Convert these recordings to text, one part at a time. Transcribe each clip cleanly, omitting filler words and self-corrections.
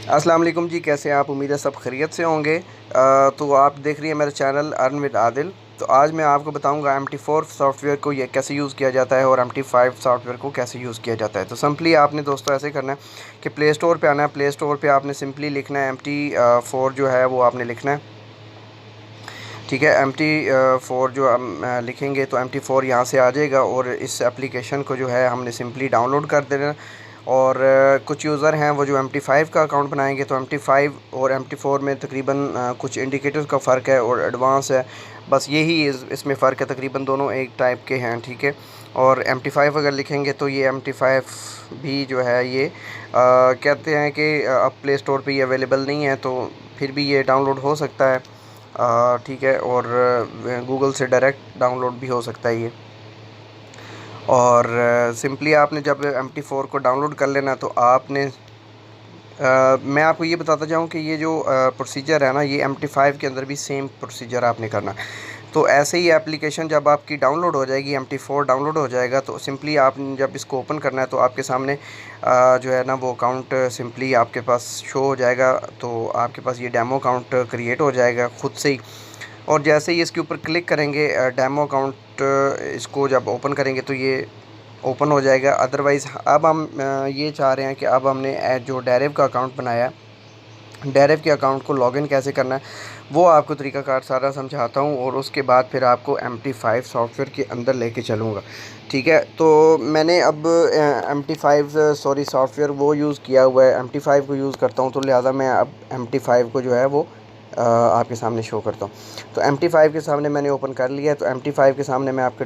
अस्सलाम वालेकुम जी, कैसे हैं आप? उम्मीद है सब खैरियत से होंगे। तो आप देख रही हैं मेरा चैनल अर्न विद आदिल। तो आज मैं आपको बताऊंगा MT4 सॉफ्टवेयर को ये कैसे यूज़ किया जाता है और MT5 सॉफ्टवेयर को कैसे यूज़ किया जाता है। तो सिंपली आपने दोस्तों ऐसे करना है कि प्ले स्टोर पे आना है। प्ले स्टोर पे आपने सिंपली लिखना है MT4 जो है वो आपने लिखना है। ठीक है, MT4 जो हम लिखेंगे तो MT4 यहाँ से आ जाएगा और इस एप्लीकेशन को जो है हमने सिंपली डाउनलोड कर देना है। और कुछ यूज़र हैं वो जो MT5 का अकाउंट बनाएंगे तो MT5 और MT4 में तकरीबन कुछ इंडिकेटर्स का फ़र्क है और एडवांस है। बस यही इसमें फ़र्क है, तकरीबन दोनों एक टाइप के हैं। ठीक है, और MT5 अगर लिखेंगे तो ये MT5 भी जो है ये कहते हैं कि अब प्ले स्टोर पे ये अवेलेबल नहीं है, तो फिर भी ये डाउनलोड हो सकता है। ठीक है, और गूगल से डायरेक्ट डाउनलोड भी हो सकता है ये। और सिंपली आपने जब MT4 को डाउनलोड कर लेना तो आपने मैं आपको ये बताता जाऊँ कि ये जो प्रोसीजर है ना, ये MT5 के अंदर भी सेम प्रोसीजर आपने करना। तो ऐसे ही एप्लीकेशन जब आपकी डाउनलोड हो जाएगी, MT4 डाउनलोड हो जाएगा, तो सिंपली आप जब इसको ओपन करना है तो आपके सामने जो है ना वो अकाउंट सिंपली आपके पास शो हो जाएगा। तो आपके पास ये डेमो अकाउंट क्रिएट हो जाएगा खुद से ही। और जैसे ही इसके ऊपर क्लिक करेंगे डेमो अकाउंट इसको जब ओपन करेंगे तो ये ओपन हो जाएगा। अदरवाइज़ अब हम ये चाह रहे हैं कि अब हमने जो डायरेव का अकाउंट बनाया है, डायरेव के अकाउंट को लॉगिन कैसे करना है वो आपको तरीक़ाकार सारा समझाता हूँ और उसके बाद फिर आपको MT5 सॉफ्टवेयर के अंदर लेके चलूँगा। ठीक है, तो मैंने अब MT5 सॉफ्टवेयर वो यूज़ किया हुआ है, MT5 को यूज़ करता हूँ, तो लिहाजा मैं अब MT5 को जो है वो आपके सामने शो करता हूँ। तो MT5 के सामने मैंने ओपन कर लिया है। तो MT5 के सामने मैं आपके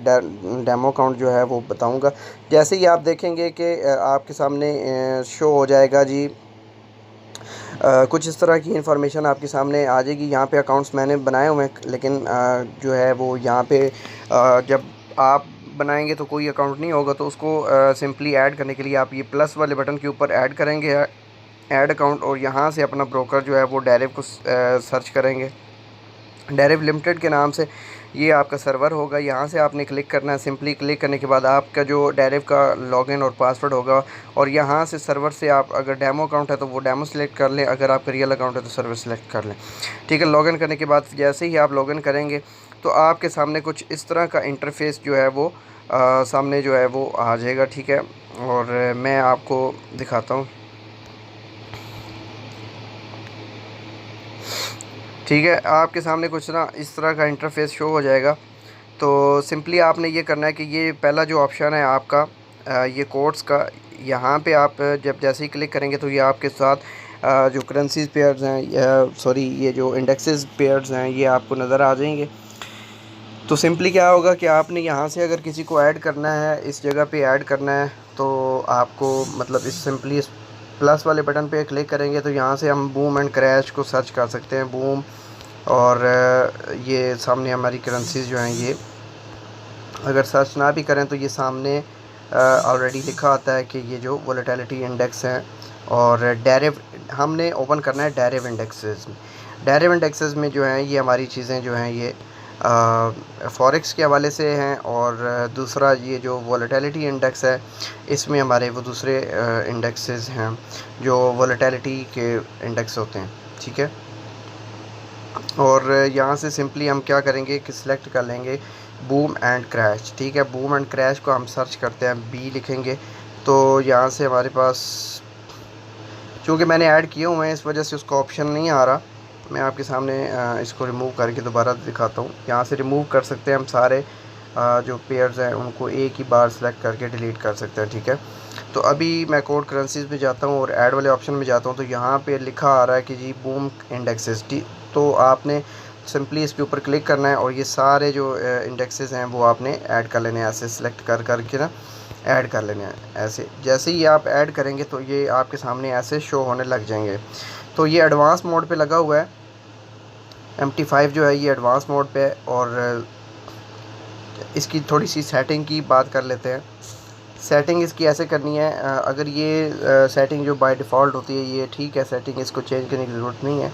डेमो अकाउंट जो है वो बताऊँगा। जैसे ही आप देखेंगे कि आपके सामने शो हो जाएगा जी, कुछ इस तरह की इंफॉर्मेशन आपके सामने आ जाएगी। यहाँ पे अकाउंट्स मैंने बनाए हुए हैं, लेकिन जो है वो यहाँ पे जब आप बनाएंगे तो कोई अकाउंट नहीं होगा, तो उसको सिंपली ऐड करने के लिए आप ये प्लस वाले बटन के ऊपर ऐड करेंगे, ऐड अकाउंट, और यहाँ से अपना ब्रोकर जो है वो डायरेव को सर्च करेंगे। डायरेव लिमिटेड के नाम से ये आपका सर्वर होगा। यहाँ से आपने क्लिक करना है। सिंपली क्लिक करने के बाद आपका जो डायरेव का लॉगिन और पासवर्ड होगा, और यहाँ से सर्वर से आप अगर डेमो अकाउंट है तो वो डेमो सेलेक्ट कर लें, अगर आपका रियल अकाउंट है तो सर्वर सेलेक्ट कर लें। ठीक है, लॉगिन करने के बाद जैसे ही आप लॉगिन करेंगे तो आपके सामने कुछ इस तरह का इंटरफेस जो है वो सामने जो है वो आ जाएगा। ठीक है, और मैं आपको दिखाता हूँ। ठीक है, आपके सामने कुछ ना इस तरह का इंटरफेस शो हो जाएगा। तो सिंपली आपने ये करना है कि ये पहला जो ऑप्शन है आपका ये कोड्स का, यहाँ पे आप जब जैसे ही क्लिक करेंगे तो ये आपके साथ जो करेंसीज पेयर्स हैं, या सॉरी ये जो इंडेक्सेस पेयर्स हैं ये आपको नज़र आ जाएंगे। तो सिंपली क्या होगा कि आपने यहाँ से अगर किसी को ऐड करना है, इस जगह पे ऐड करना है, तो आपको मतलब इस सिंपली इस प्लस वाले बटन पे क्लिक करेंगे तो यहाँ से हम बूम एंड क्रैश को सर्च कर सकते हैं। बूम, और ये सामने हमारी करेंसीज जो हैं ये अगर सर्च ना भी करें तो ये सामने ऑलरेडी लिखा आता है कि ये जो वोलेटिलिटी इंडेक्स हैं। और डेरिव हमने ओपन करना है डेरिव इंडेक्सेस में। डेरिव इंडेक्सेस में जो हैं ये हमारी चीज़ें जो हैं ये फॉरेक्स के हवाले से हैं, और दूसरा ये जो वोलेटिलिटी इंडेक्स है इसमें हमारे वो दूसरे इंडेक्सेस हैं जो वोलेटिलिटी के इंडेक्स होते हैं। ठीक है, और यहाँ से सिंपली हम क्या करेंगे कि सिलेक्ट कर लेंगे बूम एंड क्रैश। ठीक है, बूम एंड क्रैश को हम सर्च करते हैं, बी लिखेंगे तो यहाँ से हमारे पास, चूँकि मैंने ऐड किए हुए हैं इस वजह से उसका ऑप्शन नहीं आ रहा। मैं आपके सामने इसको रिमूव करके दोबारा दिखाता हूँ। यहाँ से रिमूव कर सकते हैं हम सारे जो पेयर्स हैं उनको एक ही बार सेलेक्ट करके डिलीट कर सकते हैं। ठीक है, तो अभी मैं कोड करेंसीज में जाता हूँ और ऐड वाले ऑप्शन में जाता हूँ, तो यहाँ पे लिखा आ रहा है कि जी बूम इंडेक्सेस। तो आपने सिंपली इसके ऊपर क्लिक करना है और ये सारे जो इंडेक्सेस हैं वो आपने ऐड कर लेने हैं। ऐसे सिलेक्ट कर करके ना ऐड कर लेने हैं। ऐसे जैसे ही आप ऐड करेंगे तो ये आपके सामने ऐसे शो होने लग जाएंगे। तो ये एडवांस मोड पे लगा हुआ है, MT5 जो है ये एडवांस मोड पे है। और इसकी थोड़ी सी सेटिंग की बात कर लेते हैं। सेटिंग इसकी ऐसे करनी है, अगर ये सेटिंग जो बाय डिफ़ॉल्ट होती है ये ठीक है, सेटिंग इसको चेंज करने की ज़रूरत नहीं है।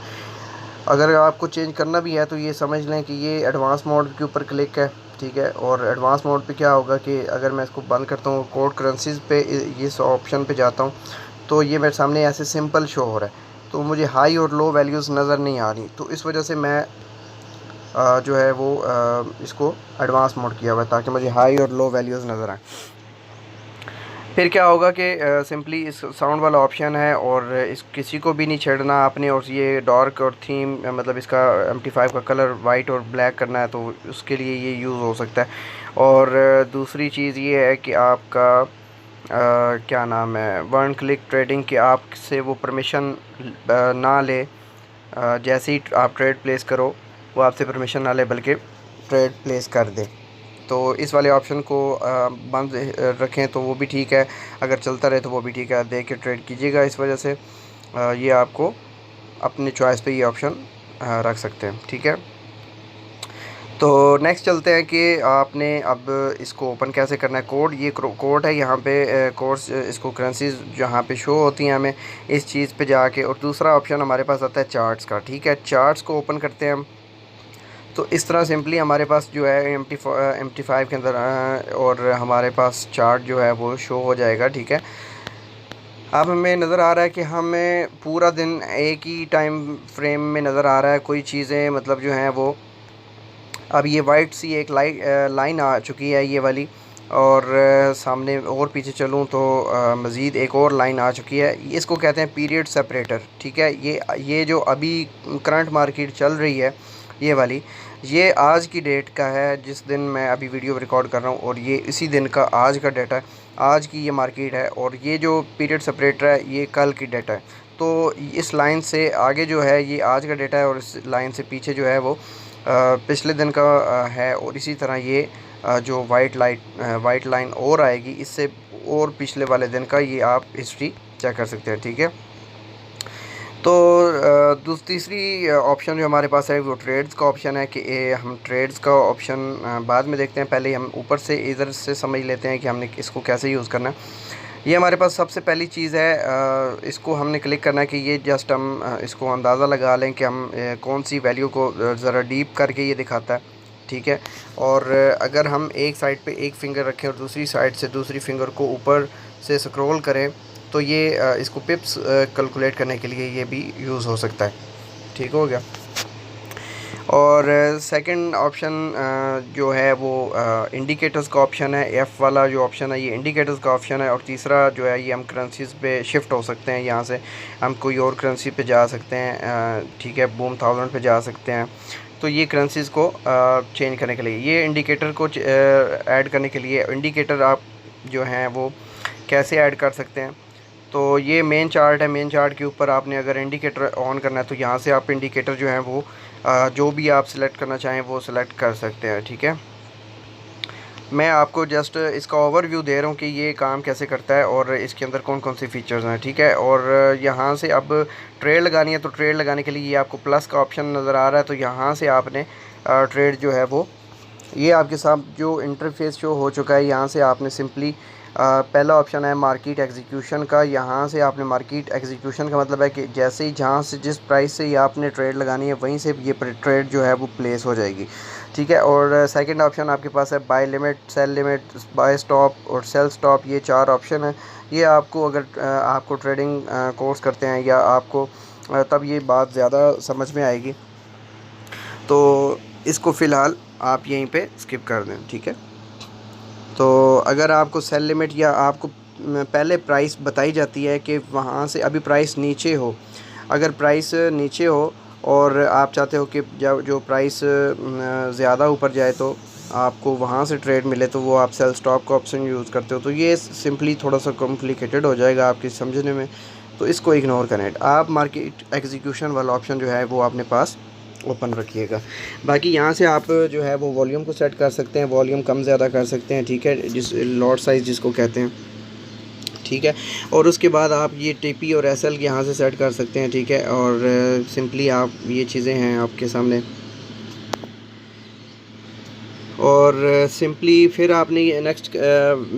अगर आपको चेंज करना भी है तो ये समझ लें कि ये एडवांस मोड के ऊपर क्लिक है। ठीक है, और एडवांस मोड पे क्या होगा कि अगर मैं इसको बंद करता हूँ, कोड करेंसीज पे इस ऑप्शन पे जाता हूँ, तो ये मेरे सामने ऐसे सिंपल शो हो रहा है। तो मुझे हाई और लो वैल्यूज़ नज़र नहीं आ रही, तो इस वजह से मैं जो है वो इसको एडवांस मोड किया हुआ है ताकि मुझे हाई और लो वैल्यूज़ नज़र आएँ। फिर क्या होगा कि सिंपली इस साउंड वाला ऑप्शन है और इस किसी को भी नहीं छेड़ना आपने, और ये डार्क और थीम मतलब इसका MT5 का कलर वाइट और ब्लैक करना है तो उसके लिए ये यूज़ हो सकता है। और दूसरी चीज़ ये है कि आपका क्या नाम है, वन क्लिक ट्रेडिंग, कि आपसे वो परमिशन ना ले, जैसे ही आप ट्रेड प्लेस करो वो आपसे परमिशन ना ले बल्कि ट्रेड प्लेस कर दे। तो इस वाले ऑप्शन को बंद रखें तो वो भी ठीक है, अगर चलता रहे तो वो भी ठीक है, देख के ट्रेड कीजिएगा। इस वजह से ये आपको अपने चॉइस पे ये ऑप्शन रख सकते हैं, ठीक है। तो नेक्स्ट चलते हैं कि आपने अब इसको ओपन कैसे करना है। कोड, ये कोड है यहाँ पे, कोड्स इसको करेंसीज जहाँ पे शो होती हैं हमें इस चीज़ पे जाके, और दूसरा ऑप्शन हमारे पास आता है चार्ट्स का, ठीक है। चार्ट्स को ओपन करते हैं हम, तो इस तरह सिंपली हमारे पास जो है MT5 के अंदर और हमारे पास चार्ट जो है वो शो हो जाएगा, ठीक है। अब हमें नज़र आ रहा है कि हमें पूरा दिन एक ही टाइम फ्रेम में नज़र आ रहा है, कोई चीज़ें मतलब जो हैं वो, अब ये वाइट सी एक लाइन आ चुकी है ये वाली, और सामने और पीछे चलूँ तो मज़ीद एक और लाइन आ चुकी है, इसको कहते हैं पीरियड सेपरेटर, ठीक है। ये जो अभी करंट मार्केट चल रही है ये वाली, ये आज की डेट का है, जिस दिन मैं अभी वीडियो रिकॉर्ड कर रहा हूँ, और ये इसी दिन का आज का डेटा है, आज की ये मार्केट है। और ये जो पीरियड सेपरेटर है ये कल की डेटा है, तो इस लाइन से आगे जो है ये आज का डेटा है, और इस लाइन से पीछे जो है वो पिछले दिन का है। और इसी तरह ये जो वाइट लाइन और आएगी, इससे और पिछले वाले दिन का ये आप हिस्ट्री चेक कर सकते हैं, ठीक है। तो तीसरी ऑप्शन जो हमारे पास है वो ट्रेड्स का ऑप्शन है, कि हम ट्रेड्स का ऑप्शन बाद में देखते हैं, पहले हम ऊपर से इधर से समझ लेते हैं कि हमने इसको कैसे यूज़ करना है। ये हमारे पास सबसे पहली चीज़ है, इसको हमने क्लिक करना है कि ये जस्ट हम इसको अंदाज़ा लगा लें कि हम कौन सी वैल्यू को ज़रा डीप करके ये दिखाता है, ठीक है। और अगर हम एक साइड पे एक फिंगर रखें और दूसरी साइड से दूसरी फिंगर को ऊपर से स्क्रॉल करें तो ये इसको पिप्स कैलकुलेट करने के लिए ये भी यूज़ हो सकता है, ठीक हो गया। और सेकंड ऑप्शन जो है वो इंडिकेटर्स का ऑप्शन है, F वाला जो ऑप्शन है ये इंडिकेटर्स का ऑप्शन है। और तीसरा जो है ये हम करेंसीज़ पे शिफ्ट हो सकते हैं, यहाँ से हम कोई और करेंसी पे जा सकते हैं, ठीक है, बूम 1000 पे जा सकते हैं। तो ये करेंसीज़ को चेंज करने के लिए, ये इंडिकेटर को ऐड करने के लिए, इंडिकेटर आप जो हैं वो कैसे ऐड कर सकते हैं। तो ये मेन चार्ट है, मेन चार्ट के ऊपर आपने अगर इंडिकेटर ऑन करना है तो यहाँ से आप इंडिकेटर जो है वो जो भी आप सिलेक्ट करना चाहें वो सिलेक्ट कर सकते हैं, ठीक है। मैं आपको जस्ट इसका ओवरव्यू दे रहा हूँ कि ये काम कैसे करता है और इसके अंदर कौन कौन सी फ़ीचर्स हैं, ठीक है। और यहाँ से अब ट्रेड लगानी है तो ट्रेड लगाने के लिए ये आपको प्लस का ऑप्शन नज़र आ रहा है, तो यहाँ से आपने ट्रेड जो है वो, ये आपके साथ जो इंटरफेस शो हो चुका है, यहाँ से आपने सिंपली पहला ऑप्शन है मार्केट एग्जीक्यूशन का। यहाँ से आपने मार्केट एग्जीक्यूशन का मतलब है कि जैसे ही जहाँ से जिस प्राइस से ये आपने ट्रेड लगानी है वहीं से ये ट्रेड जो है वो प्लेस हो जाएगी, ठीक है। और सेकंड ऑप्शन आपके पास है buy limit, sell limit, buy stop और सेल स्टॉप, ये 4 ऑप्शन है। ये आपको अगर आपको ट्रेडिंग कोर्स करते हैं या आपको तब ये बात ज़्यादा समझ में आएगी, तो इसको फ़िलहाल आप यहीं पे स्किप कर दें, ठीक है। तो अगर आपको सेल लिमिट या आपको पहले प्राइस बताई जाती है कि वहाँ से अभी प्राइस नीचे हो, अगर प्राइस नीचे हो और आप चाहते हो कि जो प्राइस ज़्यादा ऊपर जाए तो आपको वहाँ से ट्रेड मिले, तो वो आप सेल स्टॉप का ऑप्शन यूज़ करते हो। तो ये सिंपली थोड़ा सा कॉम्प्लिकेटेड हो जाएगा आपके समझने में, तो इसको इग्नोर करें। आप मार्केट एग्जीक्यूशन वाला ऑप्शन जो है वो अपने पास ओपन रखिएगा। बाकी यहाँ से आप जो है वो वॉल्यूम को सेट कर सकते हैं, वॉल्यूम कम ज़्यादा कर सकते हैं, ठीक है, जिस लॉट साइज़ जिसको कहते हैं, ठीक है। और उसके बाद आप ये टीपी और एसएल यहाँ से सेट कर सकते हैं, ठीक है। और सिंपली आप ये चीज़ें हैं आपके सामने, और सिंपली फिर आपने नेक्स्ट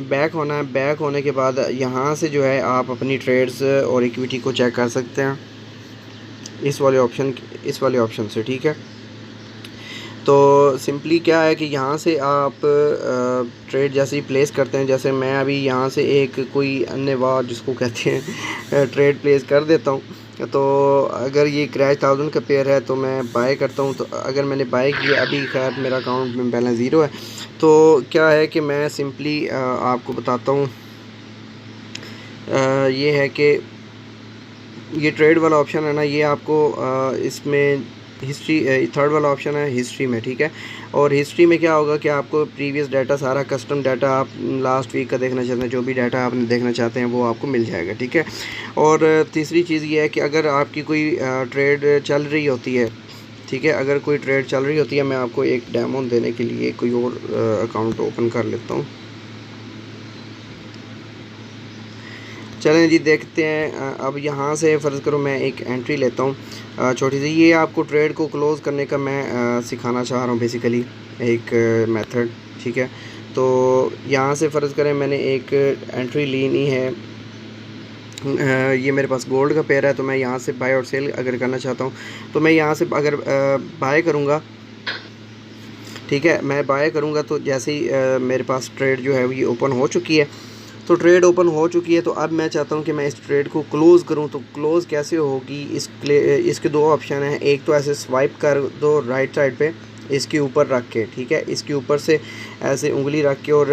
बैक होना है। बैक होने के बाद यहाँ से जो है आप अपनी ट्रेड्स और इक्विटी को चेक कर सकते हैं इस वाले ऑप्शन से, ठीक है। तो सिंपली क्या है कि यहाँ से आप ट्रेड जैसे ही प्लेस करते हैं, जैसे मैं अभी यहाँ से एक कोई अन्य वार जिसको कहते हैं ट्रेड प्लेस कर देता हूँ, तो अगर ये क्रैश 1000 का पेयर है तो मैं बाय करता हूँ। तो अगर मैंने बाय किया, अभी खैर मेरा अकाउंट में बैलेंस ज़ीरो है, तो क्या है कि मैं सिंपली आपको बताता हूँ। ये है कि ये ट्रेड वाला ऑप्शन है ना, ये आपको इसमें हिस्ट्री, थर्ड वाला ऑप्शन है हिस्ट्री में, ठीक है। और हिस्ट्री में क्या होगा कि आपको प्रीवियस डाटा, सारा कस्टम डाटा आप लास्ट वीक का देखना चाहते हैं, जो भी डाटा आप देखना चाहते हैं वो आपको मिल जाएगा, ठीक है। और तीसरी चीज़ ये है कि अगर आपकी कोई ट्रेड चल रही होती है, ठीक है, अगर कोई ट्रेड चल रही होती है, मैं आपको एक डेमो देने के लिए कोई और अकाउंट ओपन कर लेता हूँ। चलें जी, देखते हैं। अब यहाँ से फ़र्ज़ करो मैं एक एंट्री लेता हूँ छोटी सी। ये आपको ट्रेड को क्लोज़ करने का मैं सिखाना चाह रहा हूँ बेसिकली, एक मेथड, ठीक है। तो यहाँ से फ़र्ज़ करें मैंने एक एंट्री लेनी है। ये मेरे पास गोल्ड का पेयर है, तो मैं यहाँ से बाय और सेल अगर करना चाहता हूँ तो मैं यहाँ से अगर बाय करूँगा, ठीक है, मैं बाय करूँगा तो जैसे ही मेरे पास ट्रेड जो है वो ये ओपन हो चुकी है। तो ट्रेड ओपन हो चुकी है, तो अब मैं चाहता हूँ कि मैं इस ट्रेड को क्लोज़ करूँ। तो क्लोज़ कैसे होगी, इसके दो ऑप्शन हैं। एक तो ऐसे स्वाइप कर दो राइट साइड पे, इसके ऊपर रख के, ठीक है, इसके ऊपर से ऐसे उंगली रख के और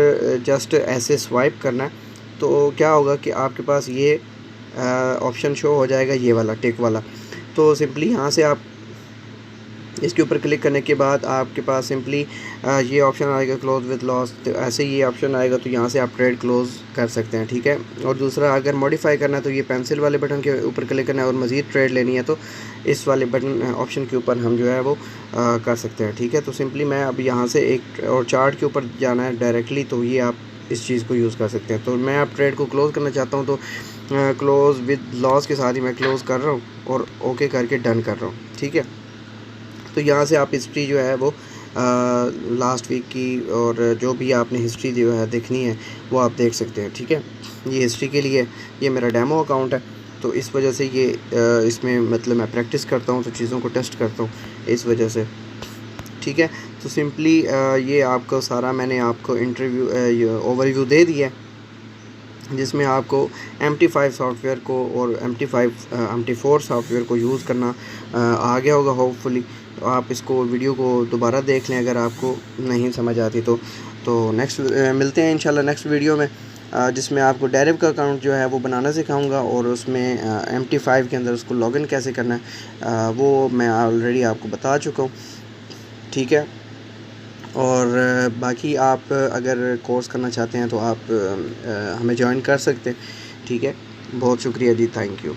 जस्ट ऐसे स्वाइप करना है। तो क्या होगा कि आपके पास ये ऑप्शन शो हो जाएगा, ये वाला टिक वाला। तो सिंपली यहाँ से आप इसके ऊपर क्लिक करने के बाद आपके पास सिंपली ये ऑप्शन आएगा क्लोज विद लॉस। तो ऐसे ये ऑप्शन आएगा, तो यहाँ से आप ट्रेड क्लोज़ कर सकते हैं, ठीक है। और दूसरा, अगर मॉडिफाई करना है तो ये पेंसिल वाले बटन के ऊपर क्लिक करना है, और मज़ीद ट्रेड लेनी है तो इस वाले बटन ऑप्शन के ऊपर हम जो है वो कर सकते हैं, ठीक है। तो सिंपली मैं अब यहाँ से एक और चार्ट के ऊपर जाना है डायरेक्टली, तो ये आप इस चीज़ को यूज़ कर सकते हैं। तो मैं अब ट्रेड को क्लोज़ करना चाहता हूँ, तो क्लोज़ विद लॉस के साथ ही मैं क्लोज़ कर रहा हूँ और ओके करके डन कर रहा हूँ, ठीक है। तो यहाँ से आप हिस्ट्री जो है वो लास्ट वीक की और जो भी आपने हिस्ट्री जो है देखनी है वो आप देख सकते हैं, ठीक है। ये हिस्ट्री के लिए ये मेरा डेमो अकाउंट है, तो इस वजह से ये इसमें मतलब मैं प्रैक्टिस करता हूँ, तो चीज़ों को टेस्ट करता हूँ इस वजह से, ठीक है। तो सिंपली ये आपको सारा मैंने आपको ओवरव्यू दे दिया है, जिसमें आपको MT5 सॉफ्टवेयर को और MT4 सॉफ्टवेयर को यूज़ करना आ गया होगा होपफुली। तो आप इसको वीडियो को दोबारा देख लें अगर आपको नहीं समझ आती तो नेक्स्ट मिलते हैं इंशाल्लाह नेक्स्ट वीडियो में, जिसमें आपको डेरिव का अकाउंट जो है वो बनाना सिखाऊंगा, और उसमें MT5 के अंदर उसको लॉगिन कैसे करना है वो मैं ऑलरेडी आपको बता चुका हूँ, ठीक है। और बाकी आप अगर कोर्स करना चाहते हैं तो आप हमें ज्वाइन कर सकते हैं, ठीक है। बहुत शुक्रिया जी, थैंक यू।